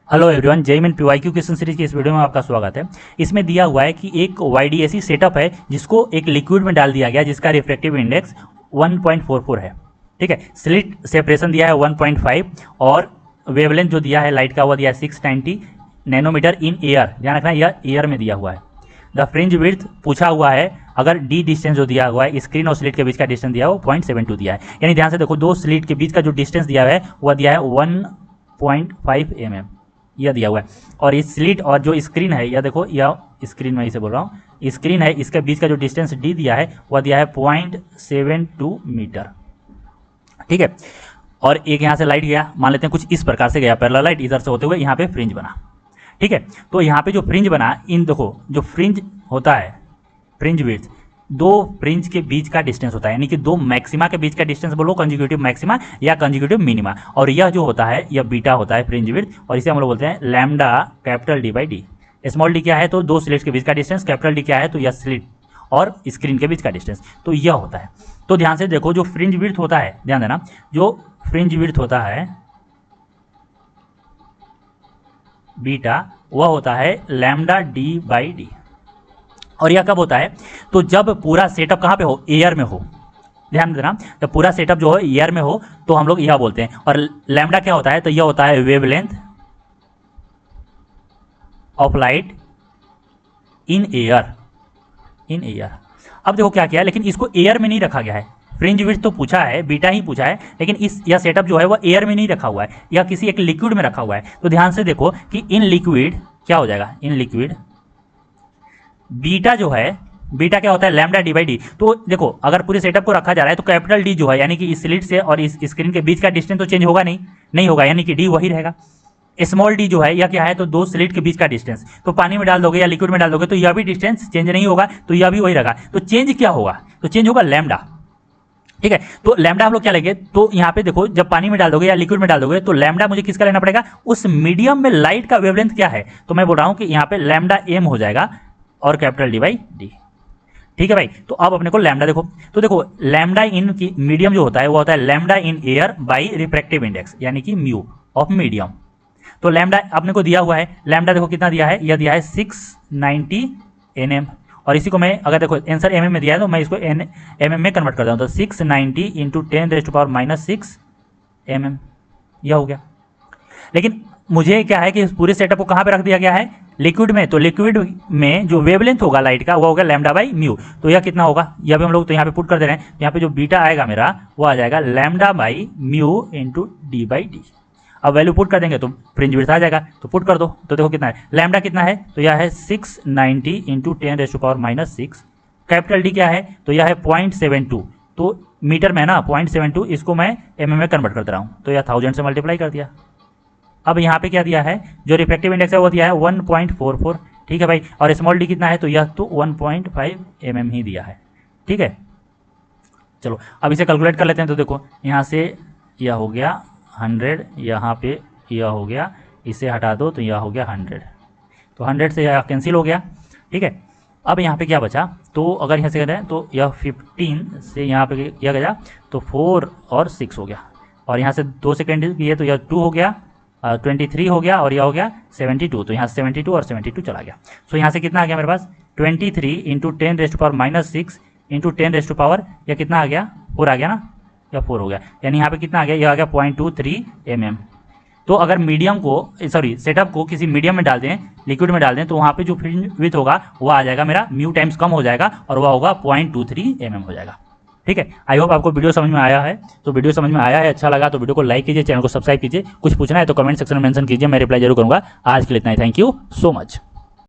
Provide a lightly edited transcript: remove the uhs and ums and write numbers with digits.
Hello everyone, जय मिन PYQ question series की इस वीडियो में आपका स्वागत है। इसमें दिया हुआ है कि एक वाईडीएसी सेटअप है जिसको एक लिक्विड में डाल दिया गया जिसका रिफ्रैक्टिव इंडेक्स 1.44 है। ठीक है, स्लिट सेपरेशन दिया है 1.5 और वेवलेंथ जो दिया है लाइट का वो दिया है 690 नैनोमीटर इन एयर। ध्यान रखना यह एयर में दिया हुआ है। द फ्रिंज विड्थ पूछा हुआ है, अगर डी डिस्टेंस जो दिया हुआ है स्क्रीन और स्लिट के बीच का डिस्टेंस दिया है वो 0.72 दिया है। यानी ध्यान से देखो, दो स्लिट के बीच का जो डिस्टेंस दिया है वह दिया है 1.5 mm, यह दिया हुआ है। और इस स्लिट और जो स्क्रीन है, यह देखो, यह स्क्रीन में इसे बोल रहा हूँ, स्क्रीन है, इसके बीच का जो डिस्टेंस डी दिया है वह दिया है 0.72 मीटर। ठीक है, और एक यहाँ से लाइट गया, मान लेते हैं कुछ इस प्रकार से गया पैरेलल लाइट, इधर से होते हुए यहाँ पे फ्रिंज बना। ठीक है, तो यहाँ पे जो फ्रिंज बना, इन देखो जो फ्रिंज होता है, फ्रिंज विड्थ, दो फ्रिंज के बीच का डिस्टेंस होता है, यानी कि दो मैक्सिमा के बीच का डिस्टेंस बोलो कंजिक्यूटिव मैक्सिमा या कंजिक्यूटिव मिनिमा। और यह जो होता है यह बीटा होता है फ्रिंज विड्थ, और इसे हम लोग बोलते हैं lambda capital D by D. Small D क्या है, तो दो स्लिट्स के बीच का डिस्टेंस, कैपिटल डी क्या है, तो यह स्लिट और स्क्रीन के बीच का डिस्टेंस, तो यह होता है। तो ध्यान से देखो, जो फ्रिंज विड्थ होता है, ध्यान देना, जो फ्रिंज विड्थ होता है बीटा वह होता है लैम्डा डी बाई डी। और यह कब होता है, तो जब पूरा सेटअप कहाँ पे हो, एयर में हो। ध्यान देना, जब पूरा सेटअप जो है एयर में हो तो हम लोग यह बोलते हैं। और लैम्डा क्या होता है, तो यह होता है wavelength of light in air, in air. अब देखो क्या किया है, लेकिन इसको एयर में नहीं रखा गया है। फ्रिंज विड्थ तो पूछा है, बीटा ही पूछा है, लेकिन यह सेटअप जो है वह एयर में नहीं रखा हुआ है, यह किसी एक लिक्विड में रखा हुआ है। तो ध्यान से देखो कि इन लिक्विड क्या हो जाएगा, इन लिक्विड बीटा जो है, बीटा क्या होता है, लैम्डा डी बाई डी। तो देखो, अगर पूरे सेटअप को रखा जा रहा है तो कैपिटल डी जो है, यानी कि इस स्लिट से और इस स्क्रीन के बीच का डिस्टेंस तो चेंज होगा नहीं होगा, यानी कि डी वही रहेगा। स्मॉल डी जो है यह क्या है, तो दो स्लिट के बीच का डिस्टेंस, तो पानी में डाल दोगे या लिक्विड में डाल दोगे तो यह भी डिस्टेंस चेंज नहीं होगा, तो यह भी वही रहेगा। तो चेंज क्या होगा, तो चेंज होगा लैम्डा। ठीक है, तो लैम्डा हम लोग क्या लेंगे, तो यहाँ पे देखो, जब पानी में डाल दोगे या लिक्विड में डाल दोगे तो लैम्डा मुझे किसका लेना पड़ेगा, उस मीडियम में लाइट का वेवलेंथ क्या है, तो मैं बोल रहा हूँ कि यहाँ पे लैम्डा एम हो जाएगा और कैपिटल डी बाई डी। ठीक है भाई, तो अब अपने को लैम्डा देखो, तो देखो लैम्डा इन की मीडियम जो होता है वो होता है lambda in air by refractive index, यानी कि म्यू ऑफ मीडियम। तो लैम्डा अपने को दिया हुआ है, लैम्डा देखो कितना दिया है, यह दिया है 690 nm। और इसी को मैं, अगर देखो आंसर mm में दिया है तो मैं इसको mm में कन्वर्ट करता हूँ, तो 690 इंटू 10⁻⁻6 mm, यह हो गया। लेकिन मुझे क्या है कि इस पूरे सेटअप को कहाँ पे रख दिया गया है, लिक्विड में। तो लिक्विड में जो वेवलेंथ होगा लाइट का वो होगा लैम्डा बाई म्यू। तो यह कितना होगा, यह भी हम लोग तो यहाँ पे पुट कर दे रहे हैं। यहाँ पे जो बीटा आएगा मेरा वो आ जाएगा lambda by mu into D by D. अब वैल्यू पुट कर देंगे तो फ्रिंज विड्थ आ जाएगा, तो पुट कर दो। तो देखो कितना है, लैम्डा कितना है, तो यह है 690 इंटू 10⁻⁻6। कैपिटल डी क्या है, तो यह है 0.72, तो मीटर में है ना 0.72, इसको मैं mm में कन्वर्ट कर दे रहा हूँ, तो यह 1000 से मल्टीप्लाई कर दिया। अब यहाँ पे क्या दिया है, जो रिफ्रैक्टिव इंडेक्स है वो दिया है 1.44। ठीक है भाई, और स्मॉल डी कितना है, तो यह तो 1.5 mm ही दिया है। ठीक है, चलो अब इसे कैलकुलेट कर लेते हैं। तो देखो यहाँ से यह हो गया 100, यहाँ पे यह हो गया, इसे हटा दो तो यह हो गया 100, तो 100 से यह कैंसिल हो गया। ठीक है, अब यहाँ पे क्या बचा, तो अगर यहाँ से करें तो यह 15 से यहाँ पे यह गया तो 4 और 6 हो गया, और यहाँ से 2 सेकेंड किए तो यह 2 हो गया, 23 हो गया, और यह हो गया 72, तो यहाँ से 72 और 72 चला गया। सो यहाँ से कितना आ गया मेरे पास, 23 इंटू 10⁻⁻6 इंटू 10⁻, यह कितना आ गया, 4 आ गया ना, या 4 हो गया, यानी यहाँ पे कितना आ गया, यह आ गया 0.23 mm। तो अगर मीडियम को, सॉरी सेटअप को किसी मीडियम में डाल दें, लिक्विड में डाल दें, तो वहाँ पे जो फ्रिंज विड्थ होगा वो आ जाएगा मेरा म्यू टाइम्स कम हो जाएगा, और वह होगा 0.23 mm हो जाएगा। ठीक है, आई होप आपको वीडियो समझ में आया है। तो वीडियो समझ में आया है, अच्छा लगा तो वीडियो को लाइक कीजिए, चैनल को सब्सक्राइब कीजिए। कुछ पूछना है तो कमेंट सेक्शन में मेंशन कीजिए, मैं रिप्लाई जरूर करूँगा। आज के लिए इतना ही, थैंक यू सो मच।